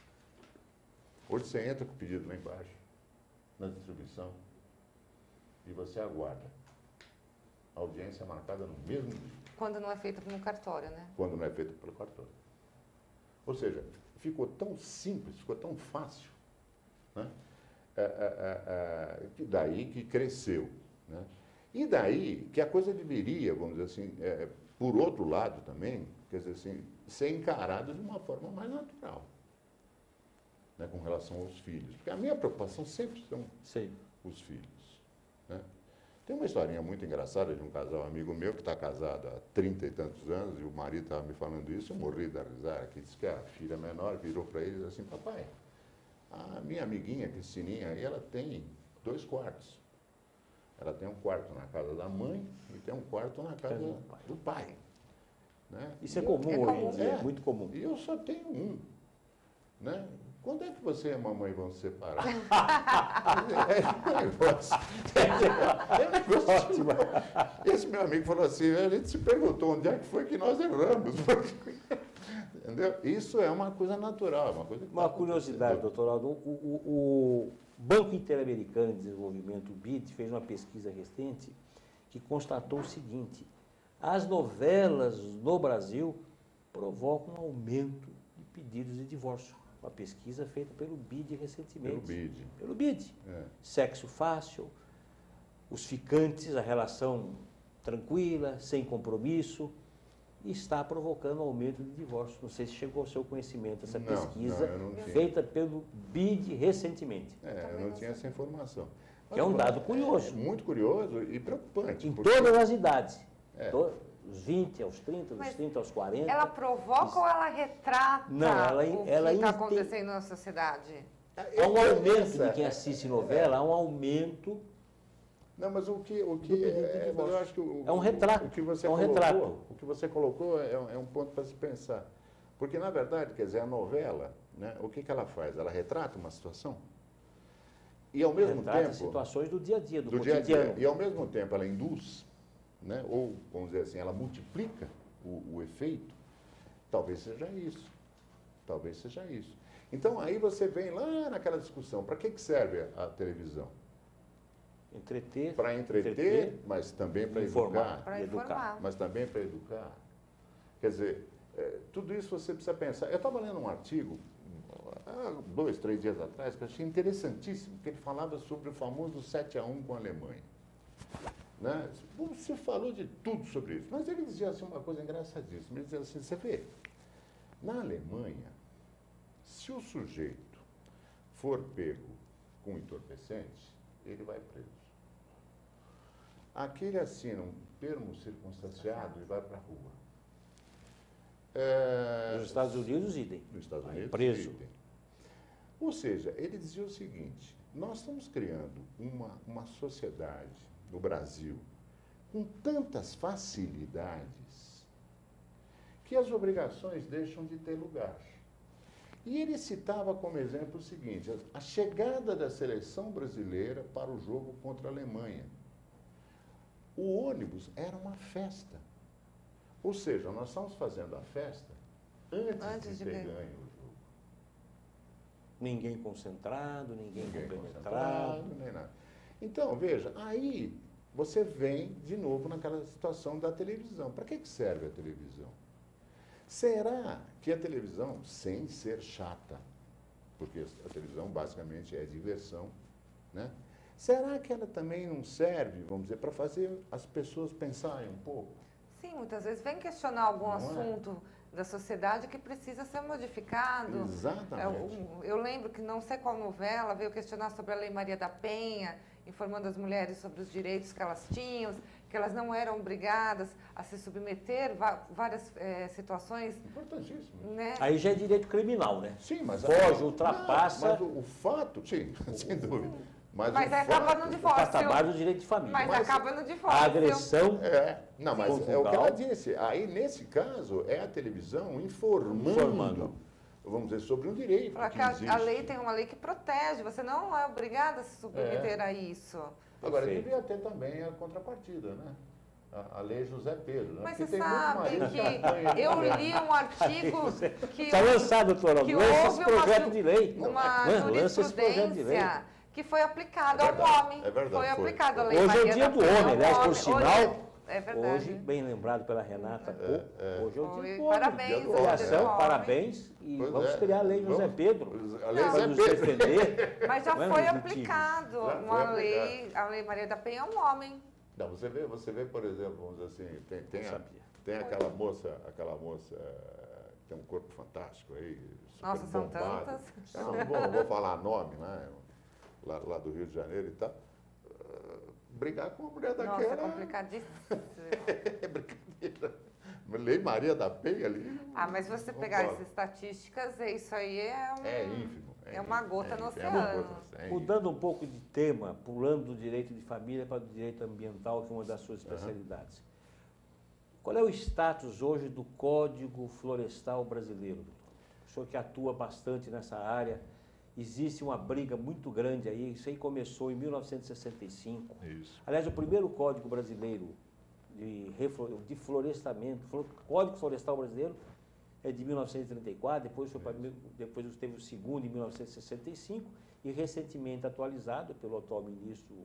[SPEAKER 2] Hoje você entra com o pedido lá embaixo, na distribuição, e você aguarda. A audiência é marcada no mesmo dia,
[SPEAKER 3] Quando não é feito no cartório, né?
[SPEAKER 2] quando não é feita pelo cartório. Ou seja, ficou tão simples, ficou tão fácil, né? Que daí que cresceu. Né? E daí que a coisa deveria, vamos dizer assim, por outro lado também, quer dizer assim, ser encarada de uma forma mais natural, né, com relação aos filhos. Porque a minha preocupação sempre são
[SPEAKER 1] Sei.
[SPEAKER 2] os filhos. Né? Tem uma historinha muito engraçada de um casal amigo meu que está casado há 30 e tantos anos, e o marido estava me falando isso, eu morri da risada, que disse que a filha menor virou para ele e disse assim, papai, a minha amiguinha Cristininha, ela tem 2 quartos. Ela tem um quarto na casa da mãe e tem um quarto na casa do pai. Né?
[SPEAKER 1] Isso é
[SPEAKER 2] E
[SPEAKER 1] comum
[SPEAKER 2] eu-
[SPEAKER 1] hoje em dia, é muito comum.
[SPEAKER 2] E eu só tenho um. Né? Quando é que você e a mamãe vão se separar? É um negócio.
[SPEAKER 1] Ótimo.
[SPEAKER 2] Esse meu amigo falou assim, a gente se perguntou onde é que foi que nós erramos. Entendeu? Isso é uma coisa natural, uma coisa que
[SPEAKER 1] Uma
[SPEAKER 2] tá
[SPEAKER 1] curiosidade,
[SPEAKER 2] acontecendo.
[SPEAKER 1] doutor Aldo, o Banco Interamericano de Desenvolvimento, o BID, fez uma pesquisa recente que constatou o seguinte, as novelas no Brasil provocam um aumento de pedidos de divórcio. Uma pesquisa feita pelo BID recentemente.
[SPEAKER 2] Pelo BID.
[SPEAKER 1] Pelo BID.
[SPEAKER 2] É.
[SPEAKER 1] Sexo fácil, os ficantes, a relação tranquila, sem compromisso, e está provocando aumento de divórcio. Não sei se chegou ao seu conhecimento essa
[SPEAKER 2] Não,
[SPEAKER 1] pesquisa
[SPEAKER 2] não, eu não tinha.
[SPEAKER 1] feita pelo BID recentemente.
[SPEAKER 2] Eu não tinha essa informação.
[SPEAKER 1] Que é um dado
[SPEAKER 2] É
[SPEAKER 1] curioso.
[SPEAKER 2] muito curioso e preocupante.
[SPEAKER 1] Em
[SPEAKER 2] porque-
[SPEAKER 1] todas as idades.
[SPEAKER 2] É.
[SPEAKER 1] Os 20 aos 30, dos
[SPEAKER 3] Mas
[SPEAKER 1] 30 aos 40.
[SPEAKER 3] Ela provoca ou ela retrata
[SPEAKER 1] Não, ela
[SPEAKER 3] o que
[SPEAKER 1] inte-
[SPEAKER 3] está acontecendo na sociedade?
[SPEAKER 1] Há um aumento
[SPEAKER 2] Essa-
[SPEAKER 1] de quem assiste novela, há um aumento.
[SPEAKER 2] Não, mas o que
[SPEAKER 1] Do pedido de divórcio.
[SPEAKER 2] eu acho que
[SPEAKER 1] É um retrato,
[SPEAKER 2] o que você
[SPEAKER 1] é um
[SPEAKER 2] colocou,
[SPEAKER 1] retrato.
[SPEAKER 2] o que você colocou é um ponto para se pensar. Porque, na verdade, quer dizer, a novela, né, o que ela faz? Ela retrata uma situação e, ao mesmo
[SPEAKER 1] Retrata
[SPEAKER 2] tempo,
[SPEAKER 1] situações do dia a dia, do
[SPEAKER 2] do dia a
[SPEAKER 1] cotidiano.
[SPEAKER 2] dia, e, ao mesmo tempo, ela induz, né, ou, vamos dizer assim, ela multiplica o efeito, talvez seja isso. Talvez seja isso. Então, aí você vem lá naquela discussão, para que serve a televisão?
[SPEAKER 1] Entreter.
[SPEAKER 2] Para entreter, mas também para
[SPEAKER 1] Informar.
[SPEAKER 2] educar.
[SPEAKER 3] Para
[SPEAKER 1] educar.
[SPEAKER 3] informar.
[SPEAKER 2] Mas também para educar. Quer dizer, tudo isso você precisa pensar. Eu estava lendo um artigo, há 2, 3 dias atrás, que eu achei interessantíssimo, que ele falava sobre o famoso 7-1 com a Alemanha. Né? Você falou de tudo sobre isso, mas ele dizia assim, uma coisa engraçadíssima. Ele dizia assim, você vê, na Alemanha, se o sujeito for pego com entorpecente, ele vai preso. Aqui ele assina um termo circunstanciado e vai para a rua.
[SPEAKER 1] Nos Estados Unidos, idem.
[SPEAKER 2] Nos Estados Unidos,
[SPEAKER 1] preso.
[SPEAKER 2] idem. Ou seja, ele dizia o seguinte, nós estamos criando uma sociedade no Brasil com tantas facilidades que as obrigações deixam de ter lugar. E ele citava como exemplo o seguinte, a chegada da seleção brasileira para o jogo contra a Alemanha. O ônibus era uma festa. Ou seja, nós estamos fazendo a festa antes de ter ganho o jogo.
[SPEAKER 1] Ninguém concentrado, ninguém compenetrado.
[SPEAKER 2] Concentrado, nem nada. Então, veja, aí você vem de novo naquela situação da televisão. Para que serve a televisão? Será que a televisão, sem ser chata, porque a televisão basicamente é diversão, né? Será que ela também não serve, vamos dizer, para fazer as pessoas pensarem um pouco?
[SPEAKER 3] Sim, muitas vezes vem questionar algum assunto da sociedade que precisa ser modificado.
[SPEAKER 2] Exatamente.
[SPEAKER 3] Eu lembro que não sei qual novela veio questionar sobre a Lei Maria da Penha, informando as mulheres sobre os direitos que elas tinham, que elas não eram obrigadas a se submeter a várias situações.
[SPEAKER 2] Importantíssimo.
[SPEAKER 3] Né?
[SPEAKER 1] Aí já é direito criminal, né?
[SPEAKER 2] Sim, mas...
[SPEAKER 1] Foge, ultrapassa...
[SPEAKER 2] Mas o fato, sim, sem dúvida. Mas
[SPEAKER 3] acaba no divórcio.
[SPEAKER 1] O patamar do direito de família.
[SPEAKER 3] Mas acaba no divórcio.
[SPEAKER 1] A agressão...
[SPEAKER 2] Não, mas é o que ela disse. Aí, nesse caso, é a televisão informando. Vamos dizer, sobre um direito que existe.
[SPEAKER 3] A lei tem uma lei que protege, você não é obrigado a se submeter a isso.
[SPEAKER 2] Agora, devia ter também a contrapartida, né? A lei José Pedro. Né?
[SPEAKER 3] Mas
[SPEAKER 2] porque
[SPEAKER 3] você sabe que eu li um artigo que...
[SPEAKER 1] Está lançado, doutora, lança esse projeto de lei.
[SPEAKER 3] Uma jurisprudência que foi aplicado ao homem.
[SPEAKER 2] É verdade.
[SPEAKER 3] Foi aplicado a lei
[SPEAKER 1] Hoje
[SPEAKER 3] Maria
[SPEAKER 1] é o dia do homem, aliás, por sinal...
[SPEAKER 3] É verdade.
[SPEAKER 1] Hoje, bem lembrado pela Renata, hoje é o dia do homem.
[SPEAKER 3] Parabéns.
[SPEAKER 1] Parabéns. E vamos criar a lei José Pedro.
[SPEAKER 2] A lei
[SPEAKER 1] para nos defender.
[SPEAKER 3] Mas já foi aplicado a lei Maria da Penha a um homem.
[SPEAKER 2] Não, você vê, por exemplo, vamos dizer assim, tem aquela moça que tem um corpo fantástico aí, super
[SPEAKER 3] Nossa, são
[SPEAKER 2] bombado.
[SPEAKER 3] tantas.
[SPEAKER 2] Não vou falar nome, né? Lá do Rio de Janeiro e tal. Brigar com uma mulher daquela...
[SPEAKER 3] Nossa, é complicadíssimo.
[SPEAKER 2] É brincadeira. Lei Maria da Penha ali...
[SPEAKER 3] Mas se você pegar essas estatísticas, isso aí
[SPEAKER 2] é ínfimo.
[SPEAKER 3] É uma gota no oceano.
[SPEAKER 1] Mudando um pouco de tema, pulando do direito de família para o direito ambiental, que é uma das suas especialidades. Qual é o status hoje do Código Florestal Brasileiro, doutor? O senhor que atua bastante nessa área... Existe uma briga muito grande aí, isso aí começou em 1965.
[SPEAKER 2] Isso.
[SPEAKER 1] Aliás, o primeiro Código Brasileiro de florestamento, Código Florestal Brasileiro, é de 1934, depois teve o segundo em 1965 e recentemente atualizado pelo atual ministro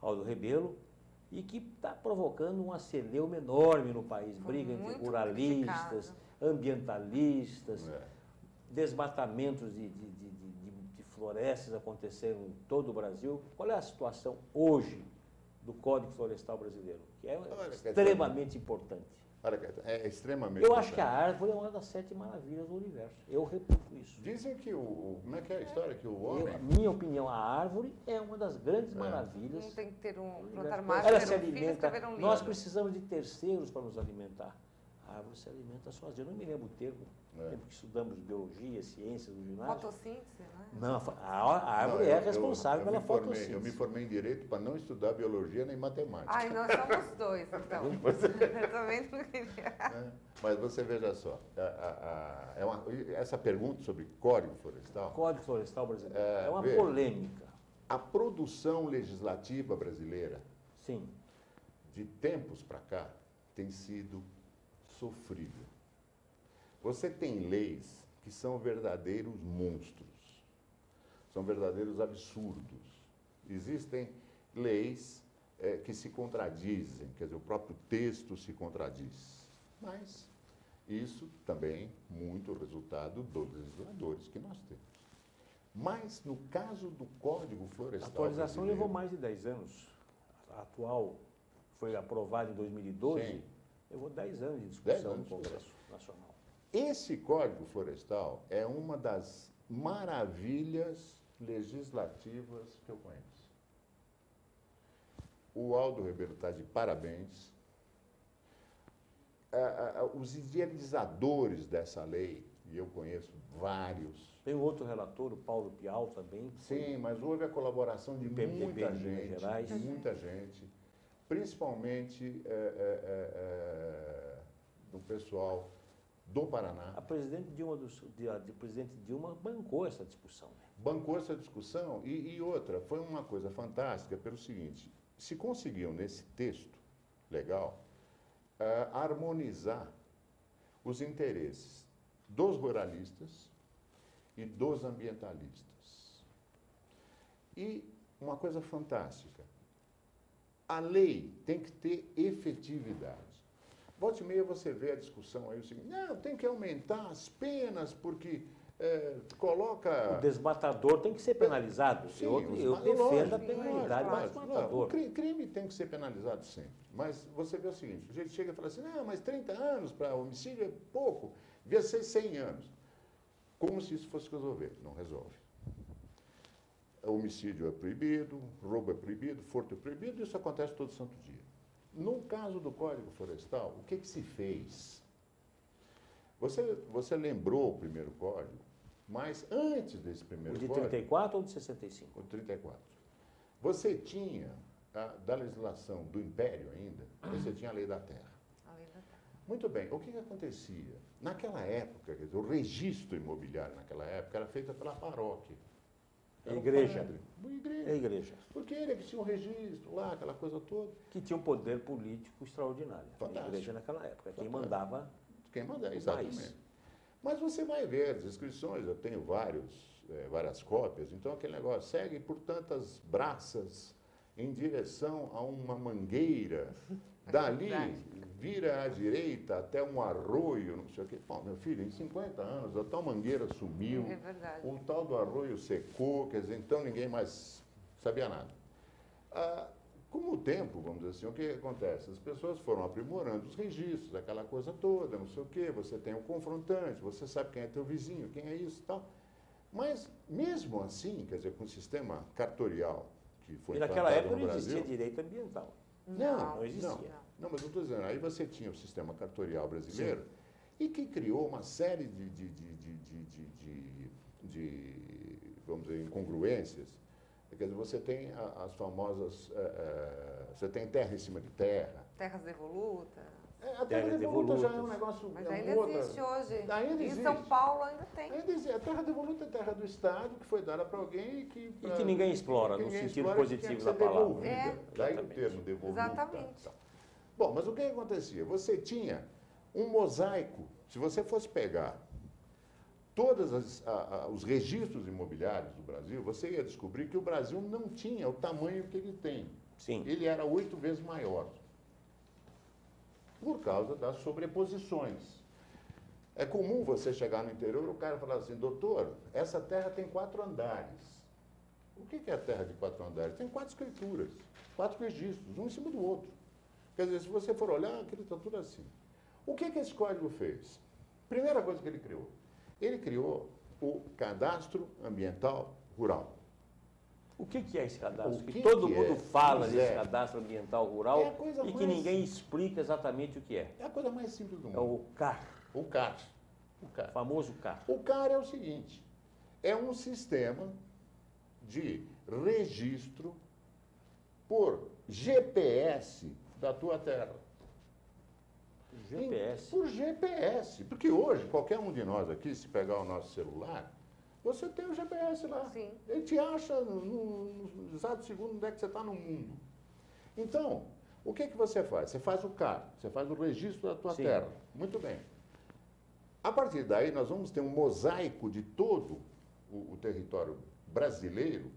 [SPEAKER 1] Aldo Rebelo, e que está provocando um aceleuma enorme no país, briga entre ruralistas, ambientalistas, desmatamentos de florestas aconteceram em todo o Brasil. Qual é a situação hoje do Código Florestal Brasileiro? Que é extremamente importante.
[SPEAKER 2] É extremamente
[SPEAKER 1] Eu acho que a árvore é uma das 7 maravilhas do universo. Eu reputo isso.
[SPEAKER 2] Dizem que como é que é a história? Que o homem...
[SPEAKER 1] Minha opinião, a árvore é uma das grandes maravilhas.
[SPEAKER 3] Não tem que ter plantar mais,
[SPEAKER 1] ela
[SPEAKER 3] ter
[SPEAKER 1] se
[SPEAKER 3] um filho,
[SPEAKER 1] alimenta.
[SPEAKER 3] escrever um livro.
[SPEAKER 1] Nós precisamos de terceiros para nos alimentar. A árvore se alimenta sozinha. Eu não me lembro o termo. Tempo que estudamos biologia, ciências no ginásio.
[SPEAKER 3] Fotossíntese, né?
[SPEAKER 1] Não, a árvore é responsável pela fotossíntese.
[SPEAKER 2] Eu me formei em Direito para não estudar biologia nem matemática.
[SPEAKER 3] Nós somos dois, então. Eu também não queria.
[SPEAKER 2] Mas você veja só, essa pergunta sobre Código Florestal...
[SPEAKER 1] Código Florestal Brasileiro é uma polêmica.
[SPEAKER 2] A produção legislativa brasileira,
[SPEAKER 1] sim,
[SPEAKER 2] de tempos para cá, tem sido sofrível. Você tem leis que são verdadeiros monstros, são verdadeiros absurdos. Existem leis que se contradizem, quer dizer, o próprio texto se contradiz. Mas isso também muito resultado dos legisladores que nós temos. Mas no caso do Código
[SPEAKER 1] A
[SPEAKER 2] Florestal
[SPEAKER 1] atualização
[SPEAKER 2] brasileiro,
[SPEAKER 1] levou mais de 10 anos. A atual foi aprovada em 2012,
[SPEAKER 2] Sim.
[SPEAKER 1] levou 10 anos de
[SPEAKER 2] 10
[SPEAKER 1] discussão
[SPEAKER 2] anos
[SPEAKER 1] no
[SPEAKER 2] de
[SPEAKER 1] Congresso Nacional.
[SPEAKER 2] esse Código Florestal é uma das maravilhas legislativas que eu conheço. O Aldo Ribeiro está de parabéns. Os idealizadores dessa lei, e eu conheço vários.
[SPEAKER 1] Tem outro relator, o Paulo Pial também. que foi-
[SPEAKER 2] Sim, mas houve a colaboração de
[SPEAKER 1] PMDB
[SPEAKER 2] muita
[SPEAKER 1] de Minas
[SPEAKER 2] gente,
[SPEAKER 1] Gerais.
[SPEAKER 2] muita gente, principalmente do pessoal do Paraná.
[SPEAKER 1] A presidente Dilma, a presidente Dilma bancou essa discussão. Né?
[SPEAKER 2] Bancou essa discussão e outra, foi uma coisa fantástica pelo seguinte, se conseguiu nesse texto legal harmonizar os interesses dos ruralistas e dos ambientalistas. E uma coisa fantástica, a lei tem que ter efetividade. Volta e meia você vê a discussão aí, o seguinte, não, tem que aumentar as penas porque coloca...
[SPEAKER 1] O desmatador tem que ser penalizado.
[SPEAKER 2] Sim,
[SPEAKER 1] eu defendo a
[SPEAKER 2] lógico,
[SPEAKER 1] penalidade do
[SPEAKER 2] lógico,
[SPEAKER 1] desmatador.
[SPEAKER 2] O crime tem que ser penalizado sempre. Mas você vê o seguinte, o sujeito chega e fala assim, não, mas 30 anos para homicídio é pouco, devia ser 100 anos. Como se isso fosse resolver. Não resolve. Homicídio é proibido, roubo é proibido, furto é proibido, isso acontece todo santo dia. No caso do Código Florestal, o que se fez? Você lembrou o primeiro código, mas antes desse primeiro
[SPEAKER 1] O de
[SPEAKER 2] código...
[SPEAKER 1] 34 ou de 65?
[SPEAKER 2] O 34. Você tinha, da legislação do Império ainda, você tinha a Lei da Terra.
[SPEAKER 3] A lei da terra.
[SPEAKER 2] Muito bem, o que acontecia? Naquela época, quer dizer, o registro imobiliário naquela época era feito pela paróquia. Era um
[SPEAKER 1] Igreja.
[SPEAKER 2] padre, uma igreja.
[SPEAKER 1] É a igreja.
[SPEAKER 2] Porque ele que tinha um registro lá, aquela coisa toda.
[SPEAKER 1] Que tinha um poder político extraordinário. A
[SPEAKER 2] Fantástico.
[SPEAKER 1] igreja naquela época. Quem
[SPEAKER 2] Fantástico.
[SPEAKER 1] mandava.
[SPEAKER 2] Quem manda,
[SPEAKER 1] O
[SPEAKER 2] exatamente.
[SPEAKER 1] país.
[SPEAKER 2] Mas você vai ver as inscrições, eu tenho várias cópias, então aquele negócio segue por tantas braças em direção a uma mangueira, dali vira à direita até um arroio, não sei o quê. Pô, meu filho, em 50 anos a tal mangueira sumiu,
[SPEAKER 3] É verdade.
[SPEAKER 2] o tal do arroio secou, quer dizer, então ninguém mais sabia nada. Com o tempo, vamos dizer assim, o que acontece? As pessoas foram aprimorando os registros, aquela coisa toda, não sei o quê, você tem um confrontante, você sabe quem é teu vizinho, quem é isso e tal. Mas, mesmo assim, quer dizer, com o sistema cartorial que foi
[SPEAKER 1] E naquela
[SPEAKER 2] implantado
[SPEAKER 1] época
[SPEAKER 2] no
[SPEAKER 1] não
[SPEAKER 2] Brasil...
[SPEAKER 1] existia direito ambiental.
[SPEAKER 2] Não
[SPEAKER 1] existia.
[SPEAKER 2] Não, mas eu estou dizendo, aí você tinha o sistema cartorial brasileiro e que criou uma série de vamos dizer, incongruências. Quer dizer, você tem as famosas... você tem terra em cima de terra.
[SPEAKER 3] Terras devolutas.
[SPEAKER 2] A terra devoluta já é um
[SPEAKER 1] devolutas.
[SPEAKER 2] negócio...
[SPEAKER 3] Mas
[SPEAKER 2] é
[SPEAKER 3] ainda
[SPEAKER 2] outra-
[SPEAKER 3] existe hoje.
[SPEAKER 2] Ainda
[SPEAKER 3] Em
[SPEAKER 2] existe.
[SPEAKER 3] São Paulo ainda tem.
[SPEAKER 2] Ainda existe. A terra devoluta é terra do Estado, que foi dada para alguém e que...
[SPEAKER 1] E que ninguém explora, no sentido positivo da palavra.
[SPEAKER 2] Daí o
[SPEAKER 1] Exatamente.
[SPEAKER 2] termo devoluta.
[SPEAKER 3] Exatamente.
[SPEAKER 2] Tal. Bom, mas o que acontecia? Você tinha um mosaico. Se você fosse pegar todos os registros imobiliários do Brasil, você ia descobrir que o Brasil não tinha o tamanho que ele tem.
[SPEAKER 1] Sim.
[SPEAKER 2] Ele era 8 vezes maior. Por causa das sobreposições. É comum você chegar no interior e o cara falar assim, doutor, essa terra tem 4 andares. O que é a terra de 4 andares? Tem 4 escrituras, 4 registros, um em cima do outro. Quer dizer, se você for olhar, aquilo está tudo assim. O que esse código fez? Primeira coisa que ele criou. Ele criou o Cadastro Ambiental Rural.
[SPEAKER 1] O que é esse cadastro?
[SPEAKER 2] O
[SPEAKER 1] Que
[SPEAKER 2] que
[SPEAKER 1] todo
[SPEAKER 2] que
[SPEAKER 1] mundo
[SPEAKER 2] é?
[SPEAKER 1] fala
[SPEAKER 2] Pois
[SPEAKER 1] desse
[SPEAKER 2] é.
[SPEAKER 1] cadastro ambiental rural
[SPEAKER 2] É a coisa
[SPEAKER 1] e que
[SPEAKER 2] mais-
[SPEAKER 1] ninguém explica exatamente o que é.
[SPEAKER 2] É a coisa mais simples do
[SPEAKER 1] É
[SPEAKER 2] mundo.
[SPEAKER 1] o CAR,
[SPEAKER 2] O CAR. O
[SPEAKER 1] o
[SPEAKER 2] CAR.
[SPEAKER 1] famoso CAR.
[SPEAKER 2] O CAR é o seguinte, é um sistema de registro por GPS da tua terra.
[SPEAKER 1] GPS.
[SPEAKER 2] Por GPS. Porque hoje, qualquer um de nós aqui, se pegar o nosso celular, você tem o GPS lá.
[SPEAKER 3] Sim.
[SPEAKER 2] Ele te acha no exato segundo onde é que você está no mundo. Então, o que você faz? Você faz o CAR, você faz o registro da tua
[SPEAKER 1] Sim.
[SPEAKER 2] terra. Muito bem. A partir daí, nós vamos ter um mosaico de todo o território brasileiro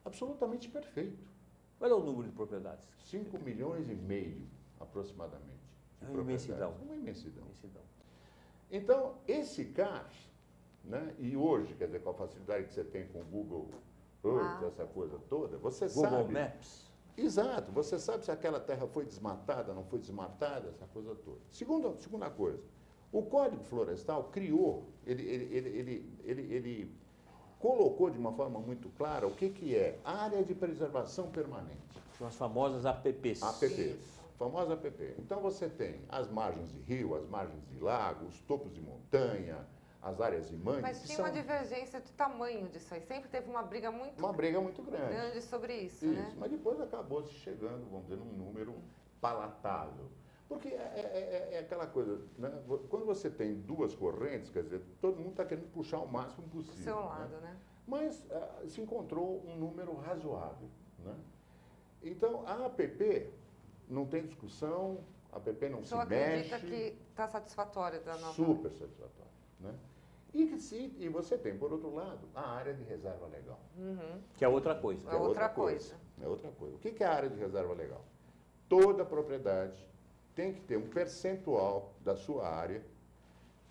[SPEAKER 2] absolutamente perfeito.
[SPEAKER 1] Qual é o número de propriedades?
[SPEAKER 2] 5,5 milhões, aproximadamente.
[SPEAKER 1] É uma imensidão.
[SPEAKER 2] Uma imensidão.
[SPEAKER 1] Imensidão.
[SPEAKER 2] Então, esse CAR, né, e hoje, quer dizer, com a facilidade que você tem com o Google Earth, essa coisa toda, você
[SPEAKER 1] Google
[SPEAKER 2] sabe...
[SPEAKER 1] Maps.
[SPEAKER 2] Exato, você sabe se aquela terra foi desmatada, não foi desmatada, essa coisa toda. Segunda coisa, o Código Florestal criou, ele colocou de uma forma muito clara o que é área de preservação permanente.
[SPEAKER 1] São as famosas APPs.
[SPEAKER 2] APPs, famosa APP. Então você tem as margens de rio, as margens de lago, os topos de montanha, as áreas de mangue.
[SPEAKER 3] Mas tinha uma divergência de tamanho disso aí. Sempre teve uma briga muito grande sobre isso, né?
[SPEAKER 2] Mas depois acabou se chegando, vamos dizer, num número palatável. Porque é aquela coisa, né? Quando você tem duas correntes, quer dizer, todo mundo está querendo puxar o máximo possível.
[SPEAKER 3] Do seu lado, né?
[SPEAKER 2] Mas se encontrou um número razoável, né? Então, a APP não tem discussão, a APP não se mexe.
[SPEAKER 3] acredita que está satisfatória da nova...
[SPEAKER 2] Super satisfatória, né? E você tem, por outro lado, a área de reserva legal.
[SPEAKER 1] Que é outra coisa.
[SPEAKER 3] É outra coisa.
[SPEAKER 2] É outra coisa. O que é a área de reserva legal? Toda propriedade tem que ter um percentual da sua área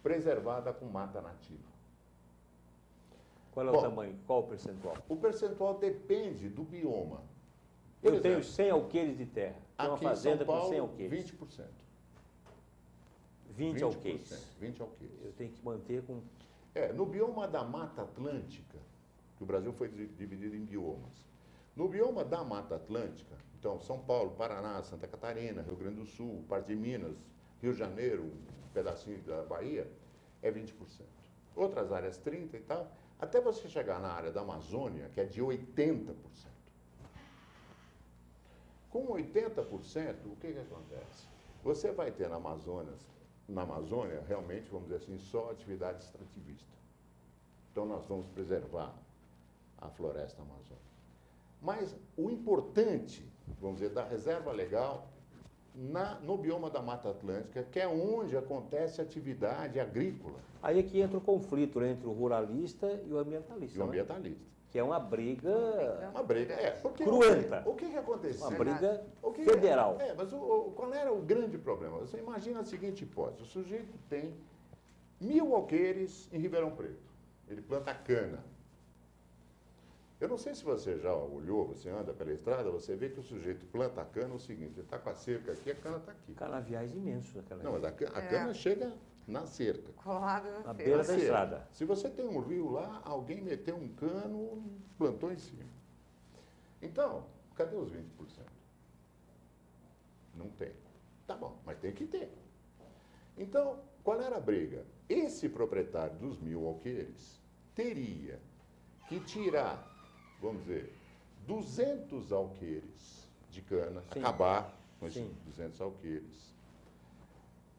[SPEAKER 2] preservada com mata nativa.
[SPEAKER 1] Qual é o tamanho? Qual o percentual?
[SPEAKER 2] O percentual depende do bioma.
[SPEAKER 1] Eu tenho 100 alqueires de terra. Tem uma
[SPEAKER 2] Aqui
[SPEAKER 1] fazenda
[SPEAKER 2] em São Paulo,
[SPEAKER 1] com 100 alqueires.
[SPEAKER 2] 20%.
[SPEAKER 1] 20 alqueires.
[SPEAKER 2] 20 alqueires.
[SPEAKER 1] Eu tenho que manter com...
[SPEAKER 2] No bioma da Mata Atlântica, que o Brasil foi dividido em biomas. No bioma da Mata Atlântica, então São Paulo, Paraná, Santa Catarina, Rio Grande do Sul, parte de Minas, Rio de Janeiro, um pedacinho da Bahia, é 20%. Outras áreas 30% e tal, até você chegar na área da Amazônia, que é de 80%. Com 80%, o que acontece? Você vai ter na Amazônia, realmente, vamos dizer assim, só atividade extrativista. Então, nós vamos preservar a floresta amazônica. Mas o importante, vamos dizer, da reserva legal, no bioma da Mata Atlântica, que é onde acontece a atividade agrícola.
[SPEAKER 1] Aí é que entra o conflito entre o ruralista e o ambientalista.
[SPEAKER 2] E o ambientalista.
[SPEAKER 1] Que é uma briga...
[SPEAKER 2] Uma briga, porque
[SPEAKER 1] cruenta.
[SPEAKER 2] O que aconteceu?
[SPEAKER 1] Uma briga federal.
[SPEAKER 2] Mas qual era o grande problema? Você imagina a seguinte hipótese: o sujeito tem 1000 alqueires em Ribeirão Preto. Ele planta cana. Eu não sei se você já olhou, você anda pela estrada, você vê que o sujeito planta a cana, é o seguinte, ele está com a cerca aqui, a cana está aqui.
[SPEAKER 1] Canaviais imensos naquela
[SPEAKER 2] Não, mas a cana chega na cerca.
[SPEAKER 3] Colado
[SPEAKER 1] na beira da estrada.
[SPEAKER 2] Se você tem um rio lá, alguém meteu um cano, plantou em cima. Então, cadê os 20%? Não tem. Tá bom, mas tem que ter. Então, qual era a briga? Esse proprietário dos 1000 alqueires teria que tirar, vamos dizer, 200 alqueires de cana,
[SPEAKER 1] Sim.
[SPEAKER 2] acabar com esses
[SPEAKER 1] Sim.
[SPEAKER 2] 200 alqueires.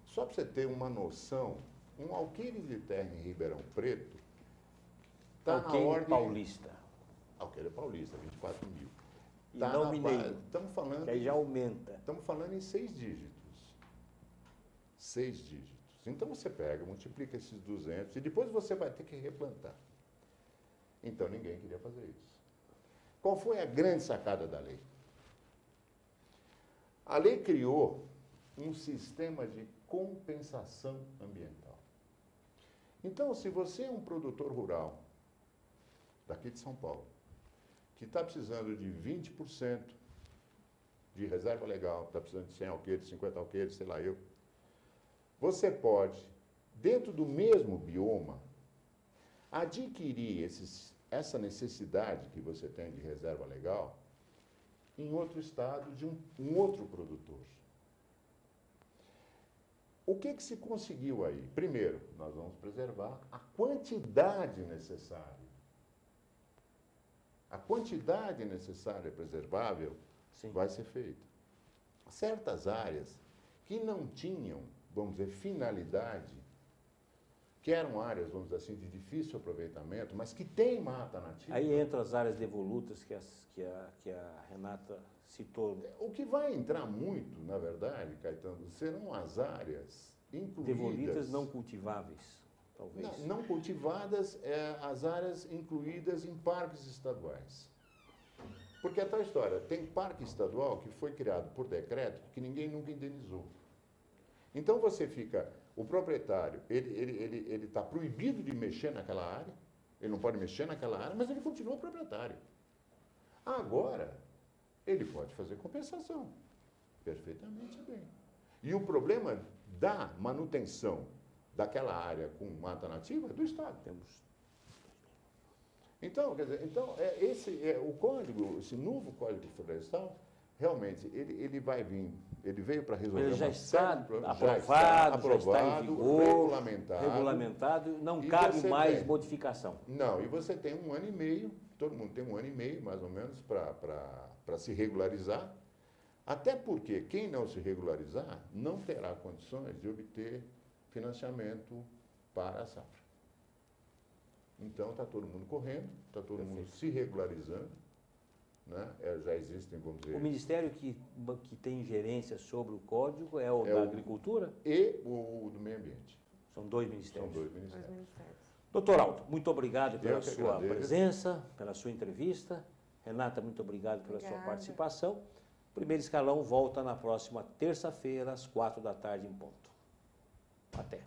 [SPEAKER 2] Só para você ter uma noção, um alqueire de terra em Ribeirão Preto está na
[SPEAKER 1] Alqueire
[SPEAKER 2] ordem...
[SPEAKER 1] paulista.
[SPEAKER 2] Alqueire paulista, 24 mil.
[SPEAKER 1] E não mineiro.
[SPEAKER 2] Estamos falando...
[SPEAKER 1] Que aí já aumenta.
[SPEAKER 2] Estamos falando em 6 dígitos. 6 dígitos. Então você pega, multiplica esses 200 e depois você vai ter que replantar. Então ninguém queria fazer isso. Qual foi a grande sacada da lei? A lei criou um sistema de compensação ambiental. Então, se você é um produtor rural daqui de São Paulo, que está precisando de 20% de reserva legal, está precisando de 100 alqueires, 50 alqueires, sei lá eu, você pode, dentro do mesmo bioma, adquirir essa necessidade que você tem de reserva legal em outro estado de um outro produtor. O que se conseguiu aí? Primeiro, nós vamos preservar a quantidade necessária. A quantidade necessária preservável
[SPEAKER 1] Sim.
[SPEAKER 2] vai ser feita. Certas áreas que não tinham, vamos dizer, finalidade, que eram áreas, vamos dizer assim, de difícil aproveitamento, mas que têm mata nativa.
[SPEAKER 1] Aí entram as áreas devolutas que a Renata citou.
[SPEAKER 2] O que vai entrar muito, na verdade, Caetano, serão as áreas incluídas...
[SPEAKER 1] Devolutas não cultiváveis, talvez.
[SPEAKER 2] Não cultivadas, as áreas incluídas em parques estaduais. Porque é tal história, tem parque estadual que foi criado por decreto que ninguém nunca indenizou. Então você fica, o proprietário, ele está proibido de mexer naquela área, ele não pode mexer naquela área, mas ele continua proprietário. Agora, ele pode fazer compensação, perfeitamente bem. E o problema da manutenção daquela área com mata nativa é do Estado. Então, quer dizer, o código, esse novo Código Florestal, realmente, ele vai vir, ele veio para resolver
[SPEAKER 1] Ele já
[SPEAKER 2] uma
[SPEAKER 1] está
[SPEAKER 2] série de problemas,
[SPEAKER 1] aprovado, já está em vigor,
[SPEAKER 2] regulamentado,
[SPEAKER 1] não
[SPEAKER 2] e
[SPEAKER 1] cabe
[SPEAKER 2] você
[SPEAKER 1] mais
[SPEAKER 2] tem-
[SPEAKER 1] modificação.
[SPEAKER 2] Não, e você tem 1 ano e meio, todo mundo tem 1 ano e meio, mais ou menos, para se regularizar, até porque quem não se regularizar não terá condições de obter financiamento para a safra. Então, está todo mundo correndo, está todo mundo se regularizando, né? Já existem, vamos dizer...
[SPEAKER 1] O Ministério que tem ingerência sobre o código é o
[SPEAKER 2] É
[SPEAKER 1] da
[SPEAKER 2] o-
[SPEAKER 1] Agricultura?
[SPEAKER 2] E o do meio ambiente.
[SPEAKER 1] São 2
[SPEAKER 2] São
[SPEAKER 1] ministérios.
[SPEAKER 2] 2 ministérios.
[SPEAKER 3] 2007.
[SPEAKER 1] Doutor Aldo, muito obrigado pela
[SPEAKER 2] Eu que
[SPEAKER 1] sua
[SPEAKER 2] agradeço.
[SPEAKER 1] presença, pela sua entrevista. Renata, muito obrigado pela sua
[SPEAKER 3] Obrigada.
[SPEAKER 1] participação. O Primeiro Escalão volta na próxima terça-feira, às 4 da tarde em ponto. Até.